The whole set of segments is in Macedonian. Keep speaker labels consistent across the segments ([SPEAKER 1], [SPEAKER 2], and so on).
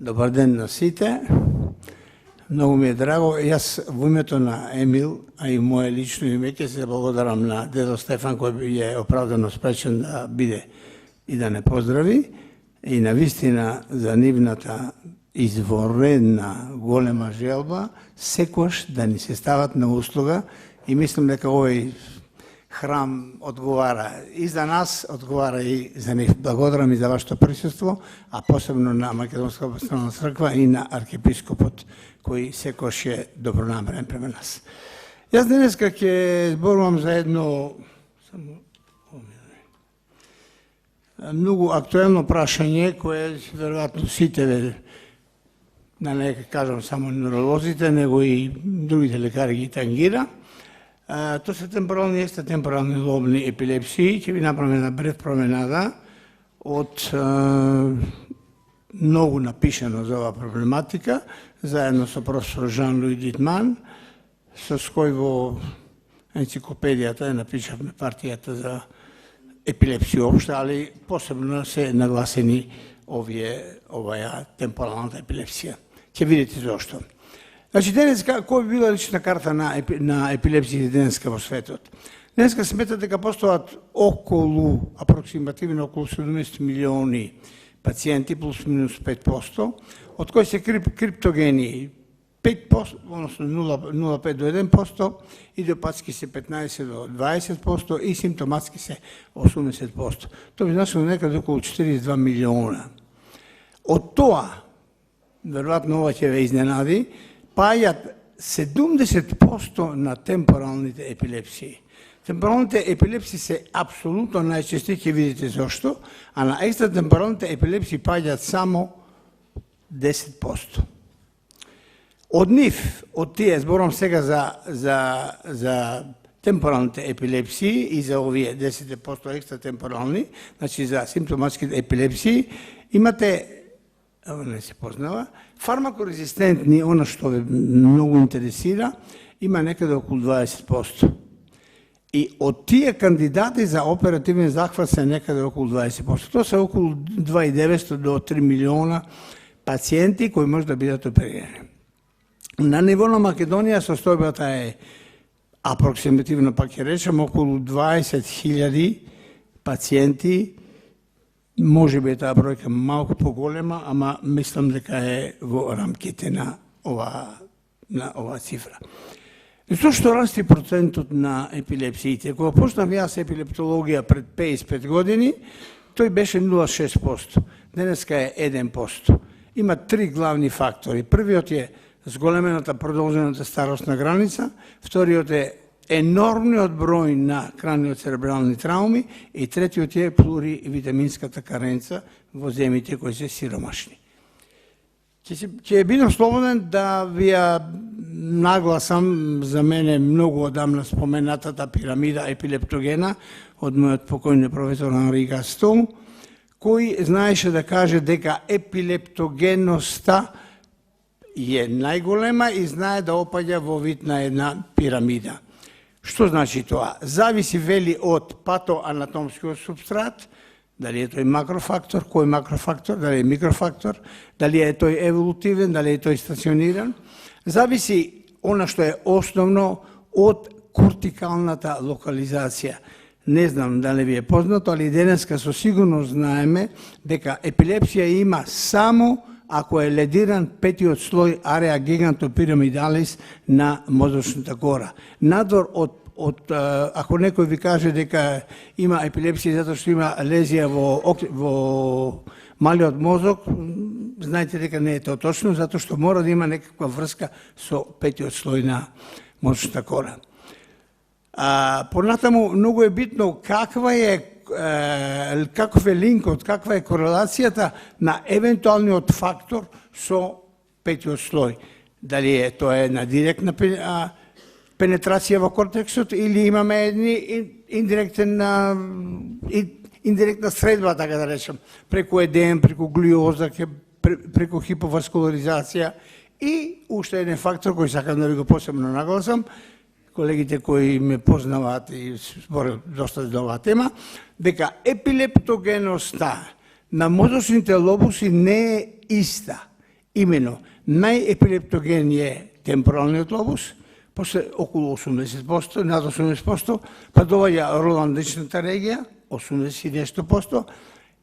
[SPEAKER 1] Добар ден на сите. Многу ми е драго. Јас во името на Емил, а и моје лично име, ќе се благодарам на дедо Стефан, кој е оправдано спречен да биде и да не поздрави. И на вистина за нивната изворена голема желба, секојаш да ни се стават на услуга и мислам дека овој храм одговара и за нас, одговара и за нив. Благодарам и за вашето присуство, а посебно на Македонска православна црква и на архиепископот, кој секојаш е добронамерен према нас. Јас денеска ќе зборувам за едно многу актуелно прашање, кое веројатно сите, да не кажам само невролозите, него и другите лекари ги тангира. Тоа се темпорални и екстратемпорални лобни епилепсии. Ќе ви направам една брев променада од многу напишано за оваа проблематика, заедно со професор Жан-Луи Дитман, со кој во енциклопедијата напишавме партијата за епилепсија општа, али посебно се нагласени оваа темпоралната епилепсија. Ќе видите зошто. Значи, денеска, кој би била лична карта на епилепсија денеска во светот? Денеска сметат дека постојат апроксимативно околу 70 милиони пациенти, плюс минус 5%, од кои се криптогени 5%, односно 0,5 до 1%, идиопатски се 15 до 20% и симптоматски се 80%. Тоа би значило некаде околу 42 милиона. Од тоа, веројатно ова ќе ве изненади, паѓат 70% на темпоралните епилепсии. Темпоралните епилепсии се апсолутно најчести, ќе видите зошто, а на екстратемпоралните епилепсии паѓат само 10%. Од нив, од тие, зборам сега за темпоралните епилепсии и за овие 10% екстратемпорални, значи за симптоматските епилепсии, имате, не се познава, фармакорезистентни, она што ве многу интересира, има некаде околу 20%. И од тие кандидати за оперативен захват се некаде околу 20%. Тоа се околу 2,900 до 3 милиона пациенти кои може да бидат оперирани. На ниво на Македонија состојбата е апроксимативно, пак ќе речем, околу 20.000 пациенти. Може би таа бројка малку поголема, ама мислам дека е во рамките на оваа цифра. Зошто расти процентот на епилепсиите? Кога почнав јас епилептологија пред 55 години, тој беше 0,6%. Денеска е 1%. Има три главни фактори. Првиот е зголемената продолжената старосна граница, вториот е енормниот број на краниоцеребрални трауми и третиот е плуривитаминската каренца во земјите кои се сиромашни. Ќе бидам слободен да ви ја нагласам за мене многу одамна споменатата пирамида епилептогена од мојот покојни професор Анри Гастон, кој знаеше да каже дека епилептогеноста е најголема и знае да опаѓа во вид на една пирамида. Што значи тоа? Зависи, вели, од патоанатомскиот субстрат, дали е тој макрофактор, кој макрофактор, дали е микрофактор, дали е тој еволутивен, дали е тој стациониран. Зависи она што е основно од кортикалната локализација. Не знам дали ви е познато, али денеска со сигурност знаеме дека епилепсија има само ако е ледиран петиот слој ареа гигантопирамидалис на мозочната кора. Надвор од ако некој ви каже дека има епилепсија затоа што има лезија во малиот мозок, знаете дека не е тоа точно, затоа што мора да има некаква врска со петиот слој на мозочната кора. Понатаму многу е битно каков е линкот, каква е корелацијата на евентуалниот фактор со петиот слој. Дали е тоа една директна пенетрација во кортексот или имаме индиректна средба, така да речем, преку едем, преку глиоза, преку хиповаскуларизација и уште еден фактор кој сакам да ви го посебно нагласам, колегите кои ме познаваат и зборат доста за оваа тема, дека епилептогеноста на мозочните лобуси не е иста. Именно, најепилептоген е темпоралниот лобус, после околу 80%, над 80%, па доаѓа роландичната регија, 80 и нешто посто,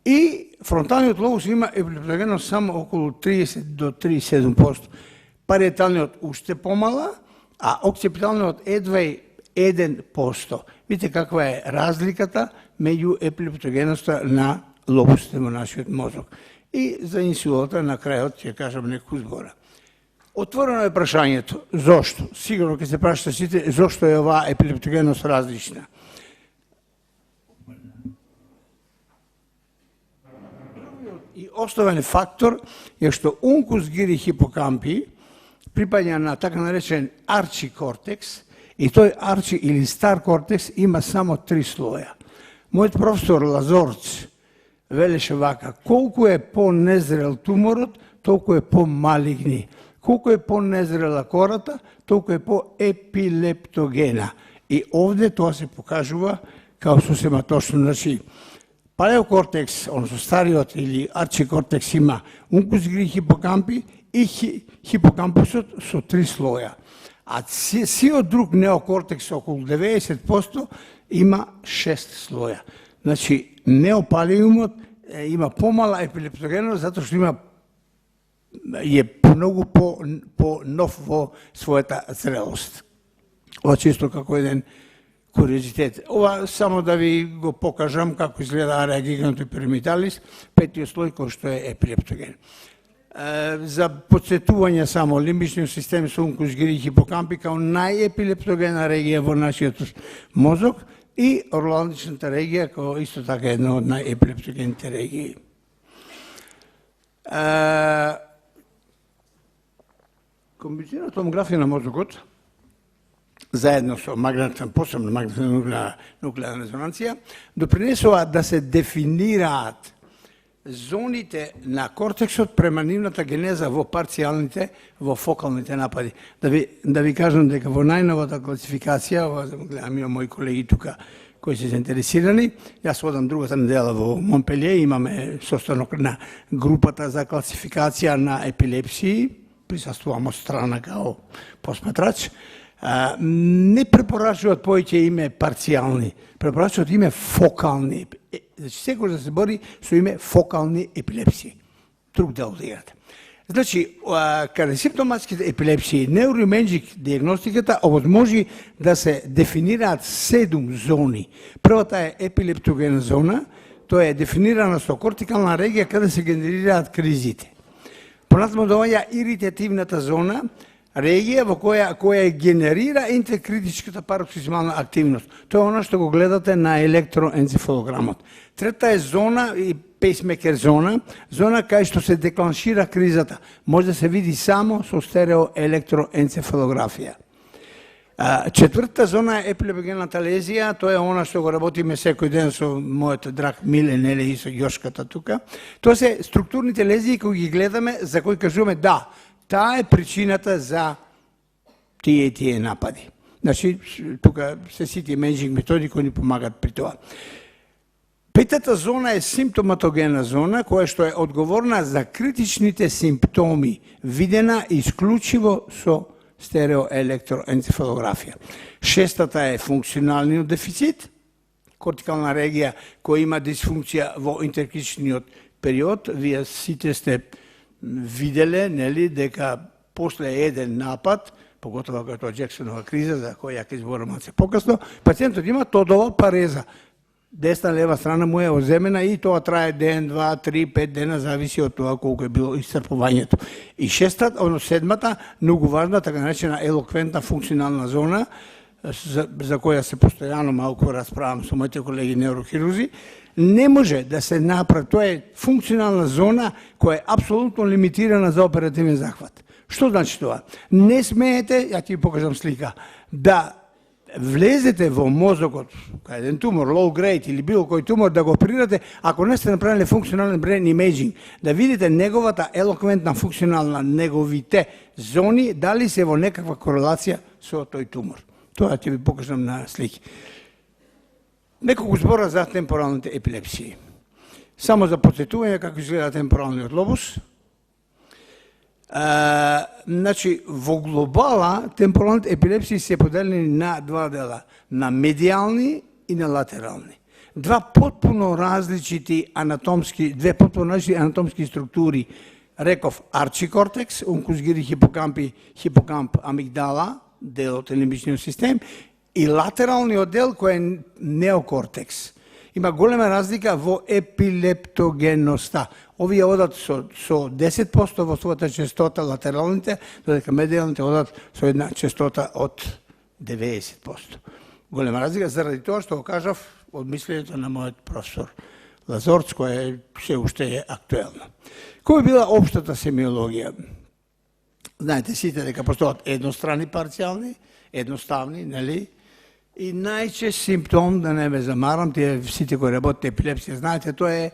[SPEAKER 1] и фронталниот лобус има епилептогеност само околу 30 до 37%. Париеталниот уште помала, а окципиталниот едва 1%. Видите каква е разликата меѓу епилептогеноста на лобусите во нашиот мозок. И за инсулата на крајот ќе кажам неколку збора. Отворено е прашањето, зошто? Сигурно ќе се прашате сите, зошто е оваа епилептогеност различна? И основен фактор е што ункус гири хипокампи припаѓа на така наречен арчи кортекс, и тој арчи или стар кортекс има само 3 слоја. Мојот професор Лазорц велеше вака, колку е по-незрел туморот, толку е по-малигни. Колку е по-незрела кората, толку е по-епилептогена. И овде тоа се покажува као сосема точно. Значи, палеокортекс, односно стариот или арчикортекс има ункус гири хипокампи и хипокампусот со 3 слоја. А сиот друг неокортекс, околу 90%, има 6 слоја. Значи, неопалиумот има помала епилептогеност, затоа што е многу по-нов во својата зрелост. Ова чисто како еден куриозитет. Ова само да ви го покажам како изгледа арија гигантопирамидалис, петиот слој кој што е епилептоген. За подсетување само, лимбичниот систем со ункус гири хипокампи као најепилептогена регија во нашиот мозок и роландичната регија као исто така една од најепилептогените регии. Комбинирана томографија на мозокот заедно со магнетна, посебно магнетна нуклеарна резонанција, допринесува да се дефинираат зоните на кортексот према нивната генеза во парцијалните, во фокалните напади. Да ви кажам дека во најновата класификација, гледам има мои колеги тука кои се заинтересирани, јас одам другата недела во Монпелје, имаме состанок на групата за класификација на епилепсии, присуствувам од страна као посматрач, не препорачуваат повеќе име парцијални, препорачуваат име фокални. Значи, секој да се бори со име фокални епилепсии. Друг дел да играте. Значи, каде симптоматските епилепсии, неуроимеджик диагностиката овозможи да се дефинираат 7 зони. Првата е епилептогена зона, тоа е дефинирана со кортикална регија каде се генерираат кризите. Понатаму доаѓа иритативната зона, регија во која генерира интеркритичката пароксизмална активност. Тоа е она што го гледате на електроенцефалограмот. Трета е зона и пейсмекер зона кај што се декланшира кризата. Може да се види само со стереоелектроенцефалографија. Четвртата зона е епилептогената лезија, тоа е она што го работиме секој ден со мојот драг Миле, нели, и со Јошката тука. Тоа се структурните лезии кои ги гледаме, за кои кажуваме да, таа е причината за тие напади. Значи, тука се сите имеджинг методи кои ни помагат при тоа. Петата зона е симптоматогена зона, која што е одговорна за критичните симптоми, видена исклучиво со стереоелектроенцефалографија. Шестата е функционалниот дефицит, кортикална регија која има дисфункција во интеркритичниот период. Вие сите сте виделе, нели, дека после еден напад, поготово како Джексонова криза, за која ќе зборам малце покасно, пациентот има тодова пареза. Десна лева страна му е оземена и тоа трае ден, 2, 3, 5 дена, зависи од тоа колку е било исцрпувањето. И седмата, многу важна, така наречена елоквентна функционална зона, за која се постојано малку расправам со моите колеги неурохирузи, не може да се направи, тоа е функционална зона која е апсолутно лимитирана за оперативен захват. Што значи тоа? Не смеете, ја ти покажам слика, да влезете во мозокот, кај еден тумор, low grade или било кој тумор, да го оперирате, ако не сте направили функционален brain imaging, да видите неговата елоквентна функционална, неговите зони, дали се во некаква корелација со тој тумор. Тоа ќе ви покажам на слики. Неколку збора за темпоралните епилепсии. Само за подсетување како изгледа темпоралниот лобус. Значи, во глобала, темпоралните епилепсии се поделени на два дела, на медиални и на латерални. Две потpuno различити анатомски структури, реков арчикортекс, онкозгири хипокамп амигдала, дел од лимбичниот систем, и латералниот дел кој е неокортекс. Има голема разлика во епилептогеноста. Овие одат со 10% во својата честота латералните, додека медиалните одат со една честота од 90%. Голема разлика заради тоа што го кажав од мислењето на мојот професор Лазорц, која се уште е актуелна. Која била општата семиологија? Знаете сите дека постојат едностранни парцијални, едноставни, нели? И најчест симптом, да не ме замарам, тие сите кои работите епилепсија, знаете, тоа е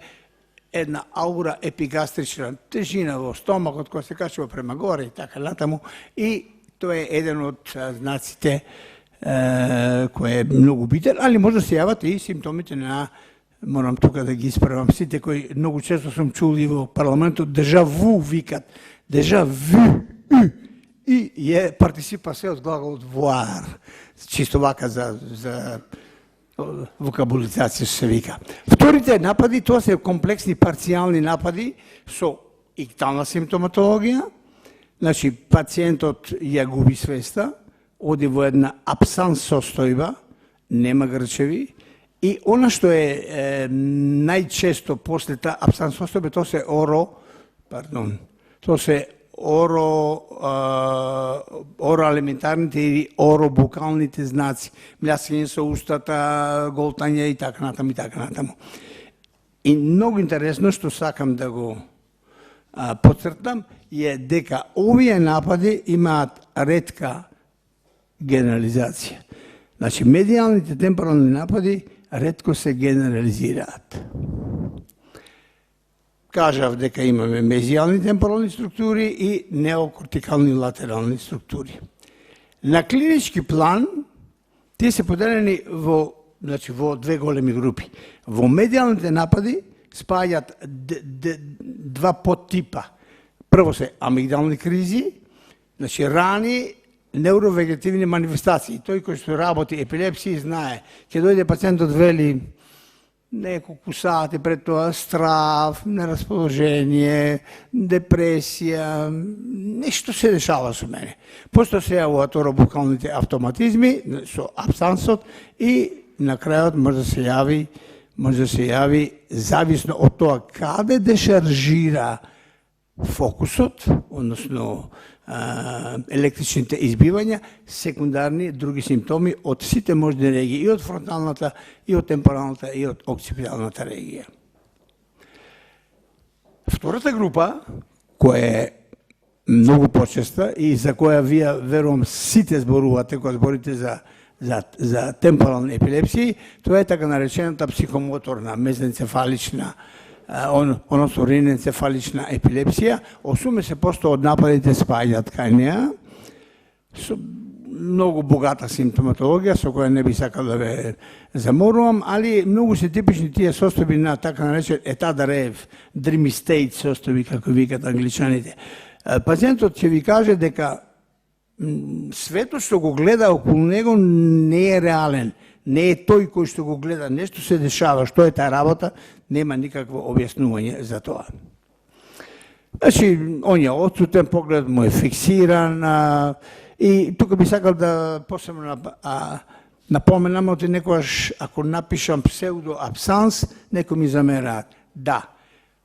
[SPEAKER 1] една аура епигастрична тежина во стомакот која се качува према горе и така натаму, и тоа е еден од знаците кој е многу битен, али може да се јават и симптомите на, морам тука да ги исправам, сите кои многу често сум чули во парламентот, дежаву викат, дежаву, и е партиципа се од глаголот voir, чисто вака за вокабулизација се вика. Вторите напади, тоа се комплексни парцијални напади со иктална симптоматологија, значи пациентот ја губи свеста, оди во една апсан состојба, нема грчеви, и она што е најчесто после таа апсан состојба, тоа се ороалиментарните или оробукалните знаци, мљаскање со устата, голтање и така натаму и така натаму. И многу интересно што сакам да го потцртам е дека овие напади имаат ретка генерализација. Значи, медиалните темпорални напади ретко се генерализираат. Кажав дека имаме мезијални темпорални структури и неокортикални латерални структури. На клинички план, тие се поделени во две големи групи. Во медиалните напади спаѓаат два подтипа. Прво се амигдални кризи, значи рани невровегетивни манифестации. Тој кој што работи епилепсија знае, ќе дојде пациентот вели неколку сати пред тоа страв, нерасположение, депресија, нешто се дешава со мене. После се јавуваат оробукалните автоматизми со абсансот и на крајот може да се јави зависно од тоа каде дешаржира фокусот, односно електричните избивања, секундарни други симптоми од сите можни регии, и од фронталната, и од темпоралната, и од окципиталната регија. Втората група, која е многу почеста и за која вие верувам сите зборувате кога зборите за темпорални епилепсии, тоа е така наречената психомоторна мезенцефалична, односно риненцефалична епилепсија. 80% од нападите спаѓаат кај неа, со многу богата симптоматологија, со која не би сакал да ве заморувам, али многу се типични тие состојби на така наречен етад рев, dreamy state состојби, како викат англичаните. Пациентот ќе ви каже дека светот што го гледа околу него не е реален, не е тој кој што го гледа, нешто се дешава, што е таа работа, нема никакво објаснување за тоа. Значи, онја отсутен поглед му е фиксиран, и тука би сакал да посебно напоменам, оти некојаш, ако напишам псевдоабсанс, некој ми замераат. Да,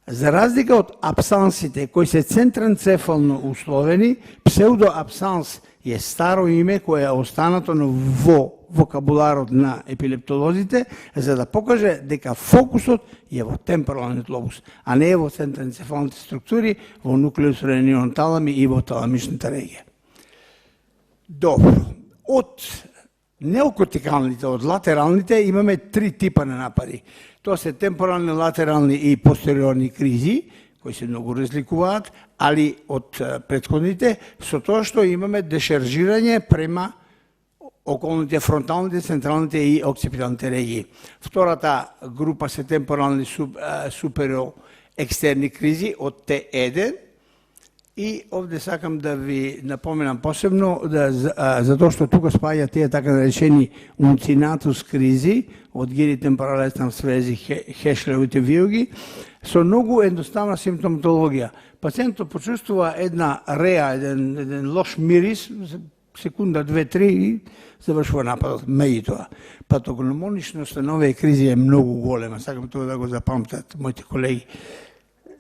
[SPEAKER 1] за разлика од абсансите кои се центренцефално условени, псевдоабсанс е старо име кое е останато во вокабуларот на епилептолозите, за да покаже дека фокусот е во темпоралниот лобус, а не е во центренцефалните структури, во нуклеус ренион талами и во таламичната регија. Добро. Од неокортикалните, од латералните имаме три типа на напади. Тоа се темпорални, латерални и постериорни кризи, кои се многу разликуваат, али од претходните, со тоа што имаме дешаржирање према околните фронталните, централните и окципиталните регии. Втората група се темпорални супериор екстерни кризи од Т1 И овде сакам да ви напоменам посебно, затоа што тука спаѓа тие така наречени унцинатус кризи, од гири темпорален свези Хешлевите виоги, со многу едноставна симптоматологија. Пациентот почувствува една реа, еден лош мирис, секунда, 2-3 и завршува нападот. Меѓутоа, патогномоничноста на овие кризи е многу голема, сакам тоа да го запамтат моите колеги.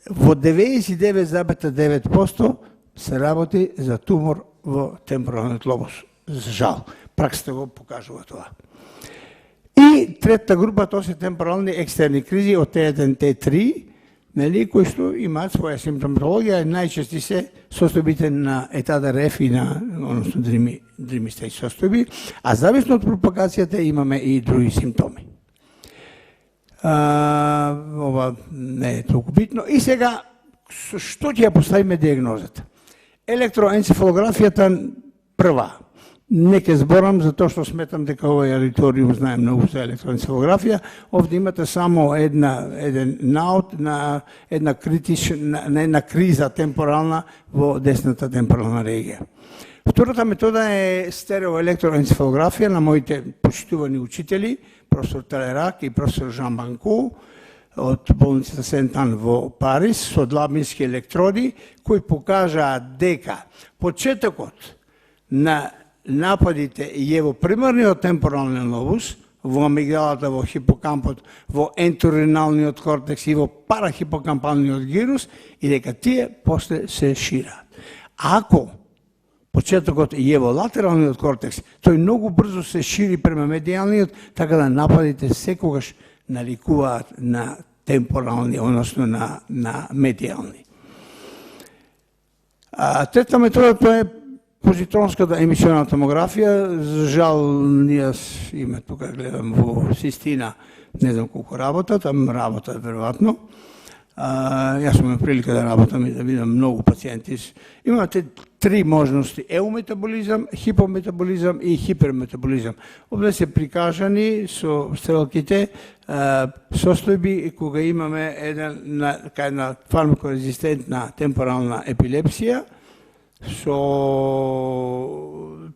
[SPEAKER 1] Во 99,9% се работи за тумор во темпоралниот лобус. За жал, праксата го покажува тоа. И третата група, тоа се темпорални екстерни кризи од Т1, Т3, кои што имаат своја симптоматологија, најчести се состојбите на ЕТАДРФ и на, односно, dreamy state состојби, а зависно од пропагацијата имаме и други симптоми. Ова не е толку битно. И сега, што ќе ја поставиме диагнозата? Електроенцефалографијата прва. Не ќе зборам, затоа што сметам дека овој аудиториум знае многу за електроенцефалографија. Овде имате само еден наод на една криза темпорална во десната темпорална регија. Втората метода е стереоелектроенцефалографија на моите почитувани учители, професор Талерак и професор Жан Банку од болницата Сент-Ан во Париз со длабински електроди, кои покажаат дека почетокот на нападите е во примарниот темпорален лобус, во амигдалата, во хипокампот, во енториналниот кортекс и во парахипокампалниот гирус, и дека тие после се шираат. Ако почетокот е во латералниот кортекс, тој многу брзо се шири према медијалниот, така да нападите секогаш наликуваат на темпорални, односно на медијални. Трета метода тоа е позитронската емисионална томографија. За жал, ние име тука гледам во Систина, не знам колку работа, там работа веројатно. Јас сум прилика да работам и да видам многу пациенти. Имате три можности: еуметаболизам, хипометаболизам и хиперметаболизам. Овде се прикажани со стрелките состојби кога имаме една фармакорезистентна темпорална епилепсија со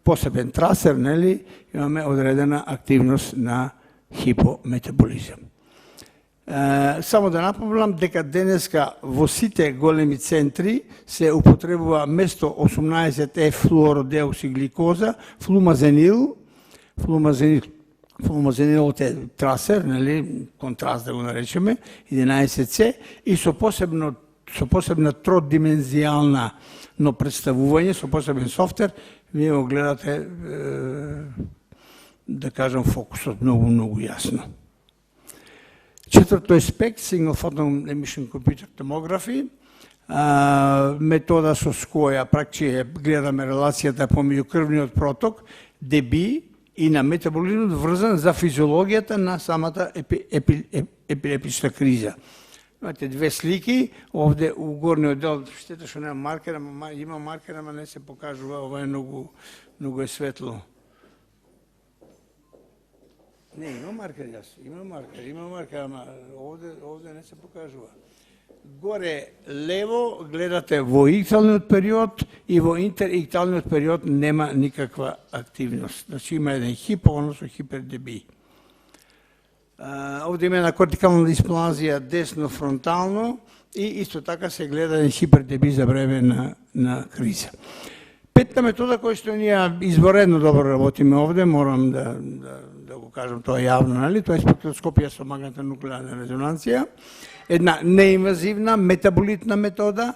[SPEAKER 1] посебен трасер, имаме одредена активност на хипометаболизам. Само да напомнам дека денеска во сите големи центри се употребува место 18F флуородеоксигликоза, флумазенил. Флумазенилот е трасер, контраст да го наречеме, 11C, и со посебна тродимензијална представување, со посебен софтвер, вие го гледате, да кажам, фокусот многу јасно. Четврто е SPECT, Single Photon Emission Computer Tomography, метода со која пракчи гледаме релацијата помеѓу крвниот проток, DB, и на метаболизмот врзан за физиологијата на самата епилептична криза. Имате две слики, овде у горниот дел, штета што нема маркер, има маркер, ама не се покажува, ова е многу е светло. Не, има маркер, има маркер, ама овде не се покажува. Горе лево гледате во икталниот период и во интерикталниот период нема никаква активност. Значи има еден хипо, односно хипердеби. Овде има една кортикална дисплазија десно фронтално и исто така се гледа еден хипердеби за време на криза. Петта метода која што ние изборедно добро работиме овде, морам да го кажам тоа јавно, тоа е спектроскопија со магнетна нуклеарна резонанција. Една неинвазивна метаболитна метода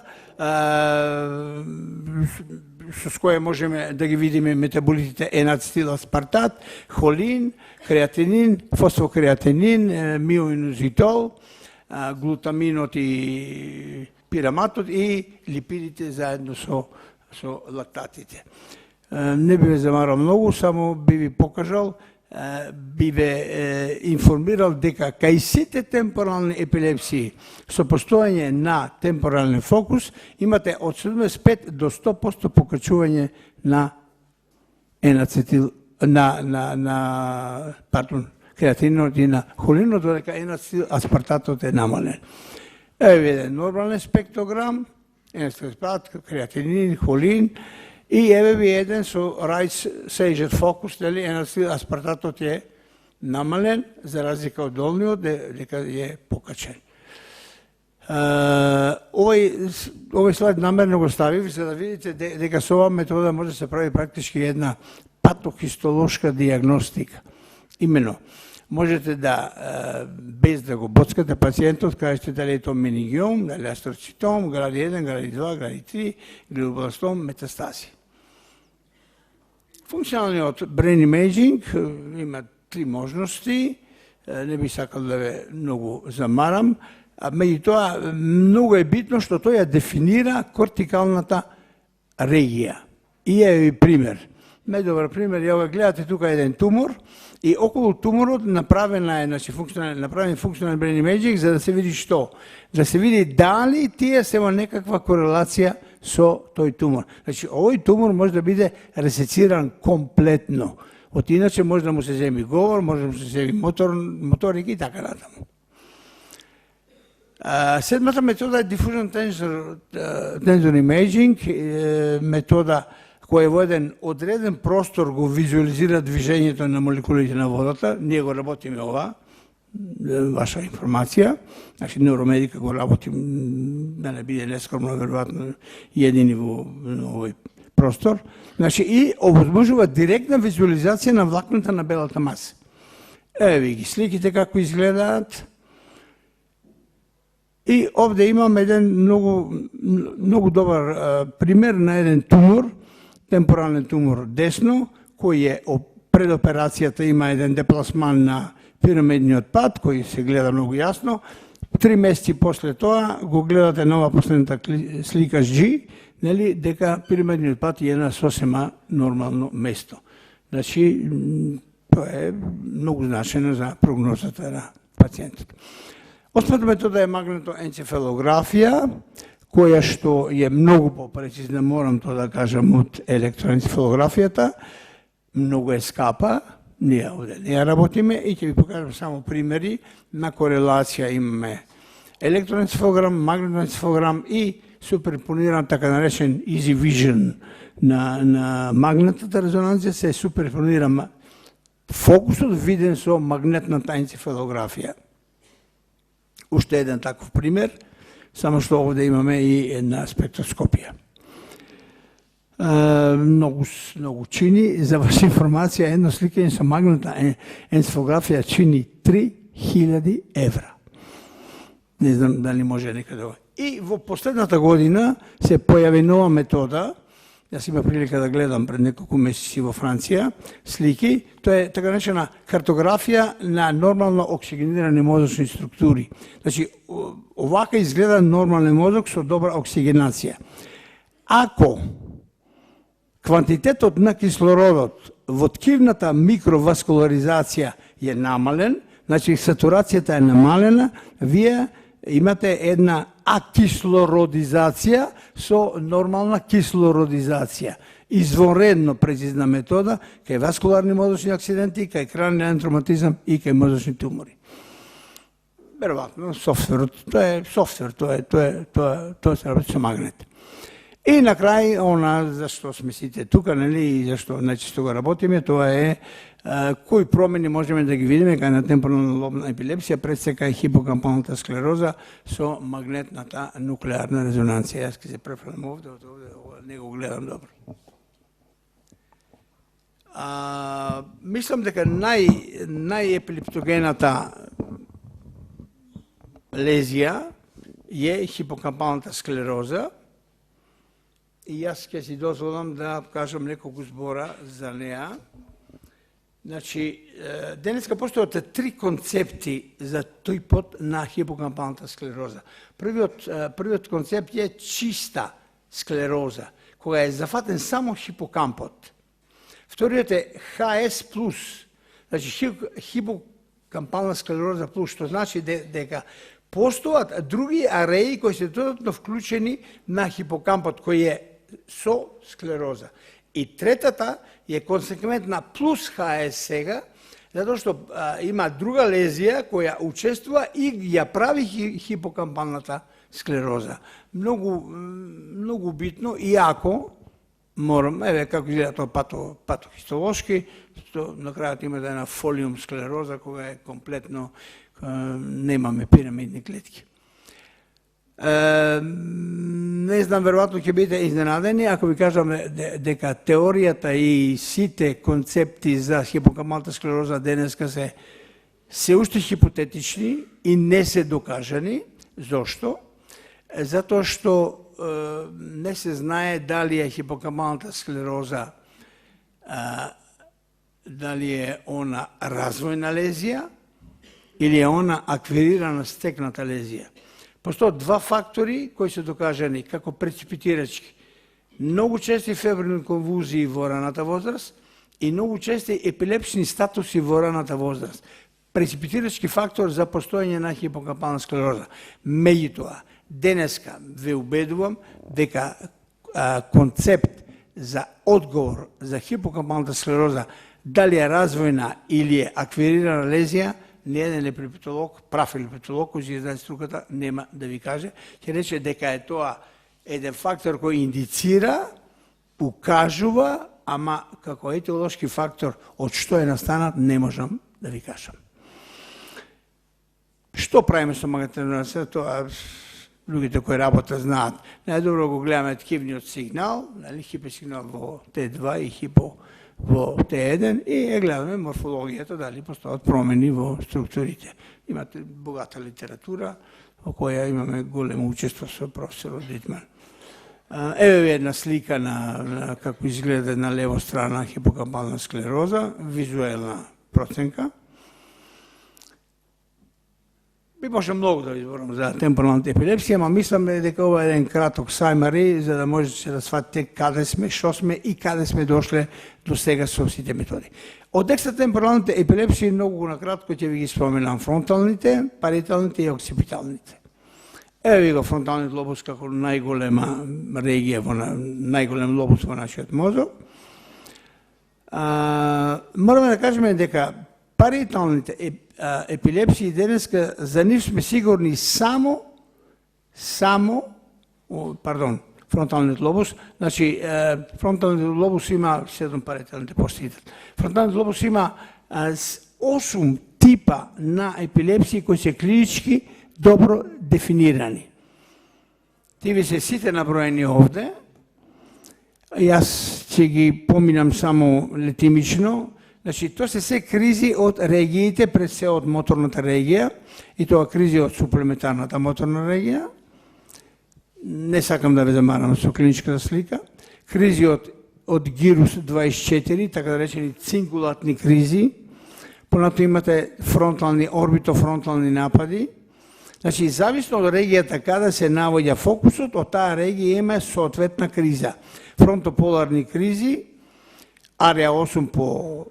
[SPEAKER 1] со која можеме да ги видиме метаболитите енацетил аспартат, холин, креатинин, фосфокреатинин, миоинозитол, глутаминот и пираматот и липидите заедно со лактатите. Не би ве замарал многу, само би ви покажал, би ве информирал дека кај сите темпорални епилепсии со постојање на темпорален фокус имате од 75 до 100% покачување на енацетил, креатининот и на холинот, додека енацетил аспартатот е намален. Еве еден нормален спектрограм, енцефалопат, креатинин, холин, и еве ви еден со рајс сејжет фокус, дали аспартатот е намален, за разлика од долниот, дека е покачен. Овој слайд намерно го ставив, за да видите дека со оваа метода може да се прави практички една патохистолошка диагностика. Имено, можете да, без да го боцкате пациентот, кажете дали е тоа менингиом, дали астроцитом, гради 1, гради 2, гради 3, глиобластом, метастази. Функционалниот brain imaging има три можности, не би сакал да ве многу замарам, а меѓутоа многу е битно што тој ја дефинира кортикалната регија. И е ви пример. Најдобар пример е ова, гледате тука еден тумор и околу туморот направен функционален brain imaging за да се види што? Да се види дали тие се во некаква корелација со тој тумор. Значи, овој тумор може да биде ресециран комплетно. Од иначе може да му се земи говор, може да му се земи моторика и така натаму. Седмата метода е Diffusion Tensor Imaging, метода која е во еден одреден простор го визуализира движењето на молекулите на водата. Ние го работиме ова, ваша информација. Значи, Neuromédica го работи, да не биде нескромно, веројатно едини во овој простор. Значи, и овозможува директна визуализација на влакната на белата маса. Еве ви ги сликите како изгледаат. И овде имам еден многу добар пример на еден тумор, темпорален тумор десно, кој е пред операцијата има еден депласман на пирамидниот пат, кој се гледа многу јасно. 3 месеци после тоа го гледате нова последната слика G, нели, дека пирамидниот пат е на сосема нормално место. Значи, тоа е многу значено за прогнозата на пациентот. Осмата метода е магнетоенцефалографија, која што е многу попрецизна, морам тоа да кажам, од електроенцефалографијата. Многу е скапа, ние овде не ја работиме и ќе ви покажам само примери на корелација. Имаме електроенцефалограм, магнетоенцефалограм и суперпониран, така наречен Easy Vision на магнетната резонанција, се суперпонира фокусот виден со магнетната енцефалографија. Уште еден таков пример, само што овде имаме и една спектроскопија. Многу чини, за ваша информација, едно сликање со магнетна енцефалографија чини 3000 евра. Не знам дали може некаде ова. И во последната година се појави нова метода, јас има прилика да гледам пред неколку месеци во Франција слики, тоа е така наречена картографија на нормално оксигенирани мозочни структури. Значи, овака изгледа нормален мозок со добра оксигенација. Ако квантитетот на кислородот во ткивната микроваскуларизација е намален, значи сатурацијата е намалена, вие имате една акислородизација со нормална кислородизација. Извонредно прецизна метода кај васкуларни мозочни акциденти, кај краниален травматизам и кај мозочни тумори. Веројатно, софтверот, тоа е софтвер, тоа се работи со магнет. И на крај, она зашто сме сите тука, нели, и зашто најчесто го работиме, тоа е кои промени можеме да ги видиме кај на темпорална лобна епилепсија, пред се кај хипокампалната склероза со магнетната нуклеарна резонанција. Јас ќе се префрлам овде, не го гледам добро. Мислам дека најепилептогената лезија е хипокампалната склероза, и јас ќе си дозволам да кажам неколку збора за неа. Значи, денеска постојат 3 концепти за тој пот на хипокампалната склероза. Првиот концепт е чиста склероза, кога е зафатен само хипокампот. Вториот е ХС+, значи хипокампална склероза плюс, што значи дека постојат други ареи кои се додатно вклучени на хипокампот, кој е со склероза. И третата е консеквентна плюс ХС сега, затоа што има друга лезија која учествува и ја прави хипокампалната склероза. Многу битно, иако морам, како изгледа тоа патохистолошки, на крајот има да една фолиум склероза кога е комплетно немаме пирамидни клетки. Не знам, веројатно ќе бидете изненадени ако ви кажам дека теоријата и сите концепти за хипокампалната склероза денеска се уште хипотетични и не се докажани. Зошто? Затоа што не се знае дали е хипокампалната склероза, дали е она развојна лезија или е она аквирирана стекната лезија. Постојат два фактори кои се докажани како преципитирачки. Многу чести фебрилни конвулзии во раната возраст и многу чести епилепсични статуси во раната возраст. Преципитирачки фактор за постојање на хипокампална склероза. Меѓутоа, денеска ве убедувам дека концепт за одговор за хипокампалната склероза, дали е развојна или е аквирирана лезија, не еден епилептолог, прав епилептолог, кој ќе знае струката, нема да ви каже. Ќе рече дека е тоа еден фактор кој индицира, укажува, ама како етиолошки фактор од што е настанат, не можам да ви кажам. Што правиме со магнетна-резонанција? Тоа луѓето кои работат знаат. Најдобро го гледаме ткивниот сигнал, хипосигнал во Т2 и хипо во Т1 и гледаме морфологијата, дали постојат промени во структурите. Имате богата литература, во која имаме големо учество со професор Дитман. Еве ви една слика на како изгледа на лево страна хипокампална склероза, визуелна проценка. Би може многу да ви зборам за темпоралната епилепсија, ама мислам дека ова е еден краток сајмари за да можете да сватите каде сме, што сме и каде сме дошле до сега со сите методи. Од екстратемпоралните епилепсии многу накратко ќе ви ги споменам фронталните, париеталните и оксипиталните. Еве ви го фронталниот лобус како најголема регија, најголем лобус во нашиот мозок. Мораме да кажеме дека париеталните епилепсии денеска за нив сме сигурни фронталниот лобус, значи фронталниот лобус има 7 париеталните постигнат. Фронталниот лобус има 8 типа на епилепсии кои се клинички добро дефинирани. Тиве се сите наброени овде. Јас ќе ги поминам само летимично. Значи, тоа се кризи од региите, пред се од моторната регија, и тоа кризи од суплементарната моторна регија. Не сакам да ве замарам со клиничката слика. Кризи од гирус 24, така да речени цингулатни кризи. Понатоа имате фронтални, орбитофронтални напади. Значи, зависно од регијата каде се наоѓа фокусот, од таа регија има соодветна криза. Фронтополарни кризи, арија 8 по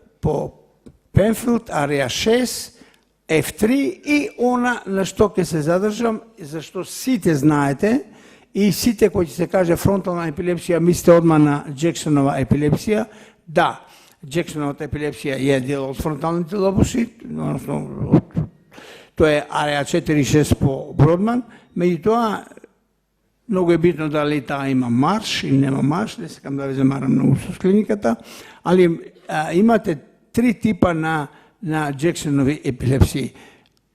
[SPEAKER 1] Пенфилд, арија 6, F3 и она на што ќе се задржам, зашто сите знаете и сите кои ќе се каже фронтална епилепсија, мислите одма на Джексонова епилепсија. Да, Джексоновата епилепсија е дел од фронталните лобуси, односно тоа е арија 4-6 по Бродман, меѓутоа многу е битно дали таа има марш или нема марш, не сакам да ви замарам многу со клиниката, али имате 3 типа на Джексонови епилепсии.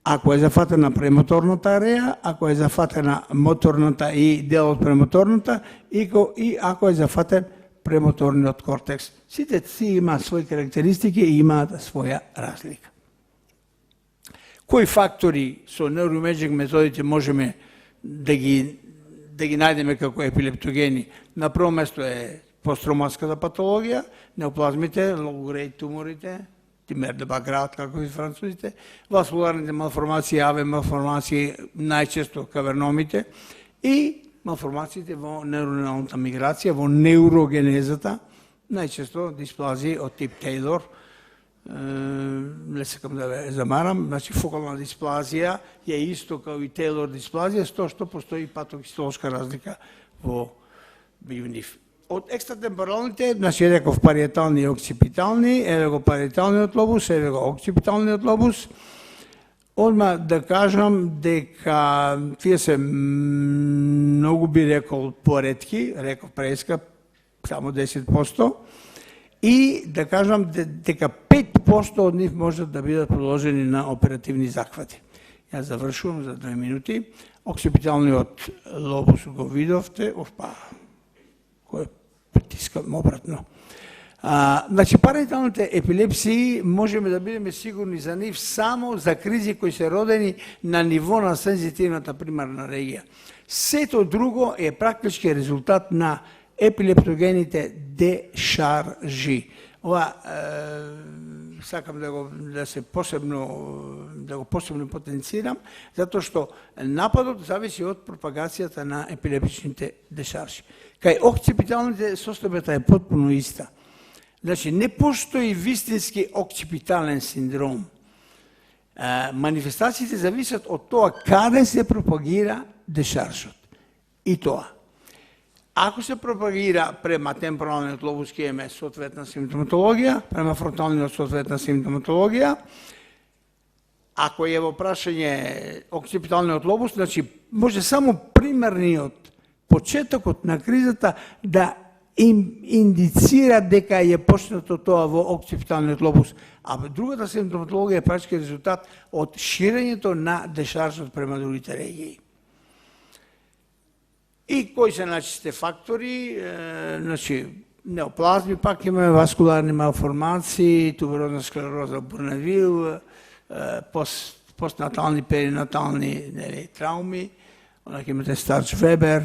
[SPEAKER 1] Ако е зафатена премоторната ареја, ако е зафатена моторната и дел од премоторната, и ако е зафатен премоторниот кортекс. Сите си имаат своји карактеристики и имаат своја разлика. Кои фактори со neuroimaging методите можеме да ги најдеме како епилептогени? На прво место е посттравматската патологија, неоплазмите, лоу-грейд туморите, тимер де Баграт, како и французите, васкуларните малформации, АВ малформации, најчесто каверномите и малформациите во нейроналната миграција, во неурогенезата, најчесто дисплазии од тип Тейлор. Не сакам да ве замарам, значи фокална дисплазија е исто како и Тейлор дисплазија, што постои патохистолошка разлика во меѓу нив. Од екстратемпоралните, значи реков париетални и окципитални, еве го париеталниот лобус, еве го окципиталниот лобус. Одма да кажам дека тие се многу би рекол поретки, реков преска, само 10%, и да кажам дека 5% од нив можат да бидат продолжени на оперативни захвати. Јас завршувам за 2 минути. Окципиталниот лобус го видовте, кој притискам обратно. Значи, параеталните епилепсии можеме да бидеме сигурни за нив само за кризи кои се родени на ниво на сензитивната примарна регија. Сето друго е практички резултат на епилептогените дешаржи. Ова сакам да го посебно потенцирам, затоа што нападот зависи од пропагацијата на епилептичните дешаржи. Кај окципиталните состојбата е потпуно иста. Значи, не постои вистински окципитален синдром. Манифестациите зависат од тоа каде се пропагира дешаржот. И тоа. Ако се пропагира према темпоралниот лобус, ќе имаме соодветна симптоматологија, према фронталниот соодветна симптоматологија. Ако е во прашање окципиталниот лобус, значи може само примерниот почетокот на кризата да им индицира дека е почнато тоа во окципиталниот лобус, а другата симптоматологија е практички резултат од ширењето на дешаржот према другите регии. И кои се начистите фактори, значи неоплазми, пак имаме васкуларни малформации, туберозна склероза, бурневил, постнатални, перинатални трауми, онака имате Старч-Вебер.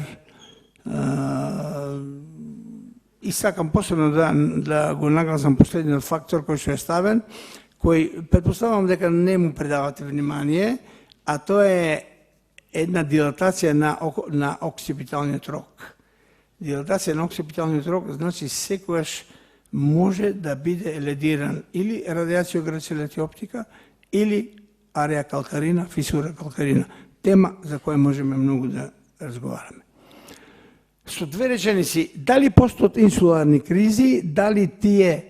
[SPEAKER 1] И сакам посебно да го нагласам последниот фактор кој што е ставен, кој предпоставам дека не му предавате внимание, а тоа е една дилатација на окципиталниот рог. Дилатација на окципиталниот рог значи секогаш може да биде ледиран или радиациограцилети оптика, или арија калкарина, фисура калкарина. Тема за која можеме многу да разговараме. Со две реченици, дали постојат инсуларни кризи, дали тие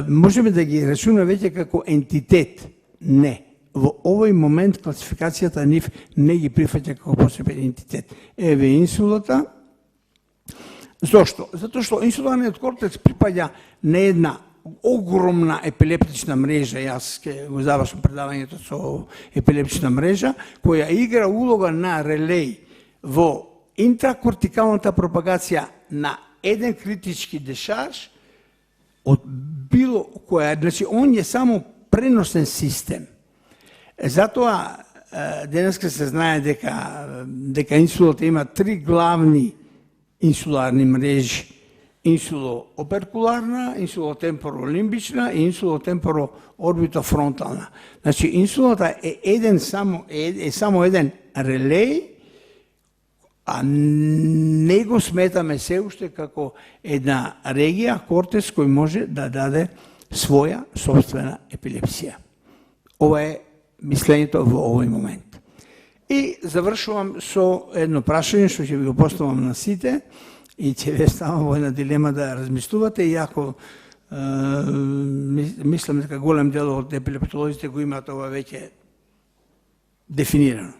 [SPEAKER 1] можеме да ги рачунаме веќе како ентитет? Не. Во овој момент класификацијата нив не ги прифаќа како посебен ентитет. Еве инсулата. Зошто? Затоа што инсуларниот кортекс припаѓа на една огромна епилептична мрежа, јас го завршам предавањето со епилептична мрежа, која игра улога на релеј во интракортикалната пропагација на еден критички дешарж од било која, значи он е само преносен систем. Затоа денеска се знае дека инсулата има 3 главни инсуларни мрежи. Инсулооперкуларна, инсулотемпоролимбична и инсулотемпороорбитофронтална. Значи инсулата е само еден релеј, а не го сметаме се уште како една регија, кортекс кој може да даде своја собствена епилепсија. Ова е мислењето во овој момент. И завршувам со едно прашање што ќе ви го поставам на сите и ќе ви ставам во една дилема да размислувате, иако мислам дека голем дел од епилептолозите го имаат ова веќе дефинирано.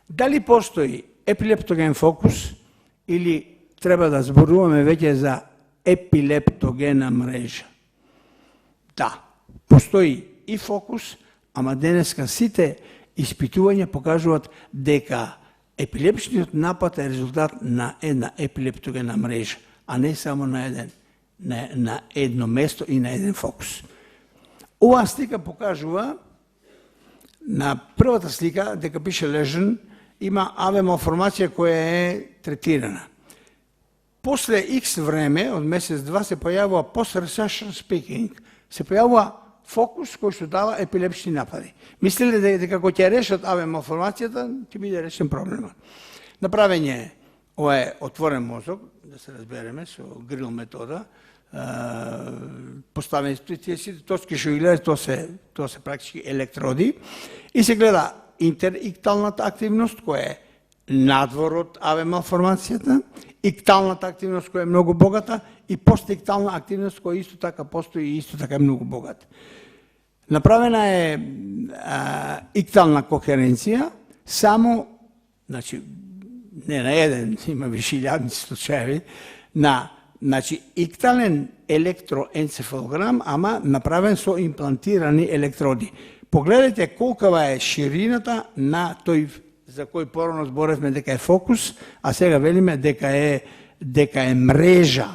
[SPEAKER 1] Дали постои епилептоген фокус или треба да зборуваме веќе за епилептогена мрежа? Да, постои и фокус, ама денеска сите испитувања покажуваат дека епилептичниот напад е резултат на една епилептогена мрежа, а не само на едно место и на еден фокус. Оваа слика покажува, на првата слика, дека пише lesion, има АВ малформација која е третирана. После X време, од месец-два, се појавува post-recession speaking, се појавува фокус кој што дава епилептични напади. Мислеле дека кога ќе решат АВ малформацијата, ќе биде решен проблемот. Направен е, ова е отворен мозок, да се разбереме, со грил метода, поставени тие сите точки што ги гледат, тоа се практички електроди, и се гледа интерикталната активност, која е надвор од АВ малформацијата, икталната активност која е многу богата и постиктална активност која исто така постои и исто така е многу богата. Направена е иктална кохеренција само, значи, не на еден, има вишилјадни случаеви, на иктален електроенцефалограм, ама направен со имплантирани електроди. Погледайте колкава е ширината на тој за кој порано зборевме дека е фокус, а сега велиме дека е мрежа,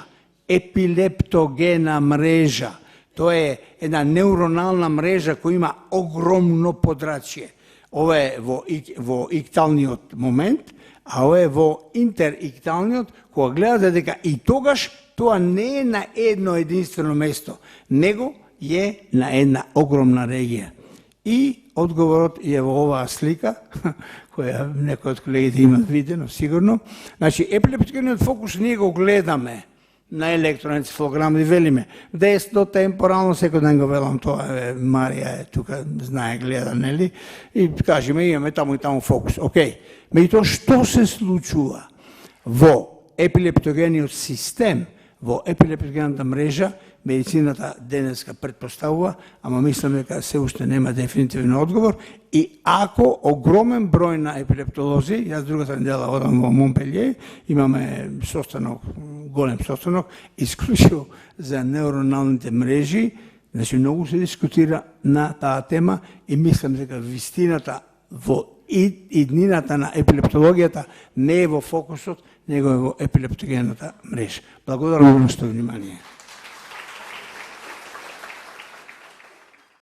[SPEAKER 1] епилептогена мрежа. Тоа е една неуронална мрежа која има огромно подрачје. Ова е во икталниот момент, а ова е во интерикталниот, кога гледате дека и тогаш тоа не е на едно единствено место, него е на една огромна регија. И одговорот е во оваа слика, која некои од колегите имат видено, сигурно. Значи, епилептогениот фокус ние го гледаме на електроенцефалограм и велиме. Десно, темпорално, секој ден го велам тоа, Марија е тука, знае, гледа, нели? И кажеме, имаме таму и таму фокус. Океј. Меѓутоа, што се случува во епилептогениот систем, во епилептогената мрежа, медицината денеска предпоставува, ама мислам дека се уште нема дефинитивен одговор, и ако огромен број на епилептолози, јас другата недела одам во Монпелје, имаме состанок, голем состанок, исклучиво за неуроналните мрежи, значи многу се дискутира на таа тема и мислам дека вистината во иднината на епилептологијата не е во фокусот, него е во епилептогената мрежа. Благодарам за внимание.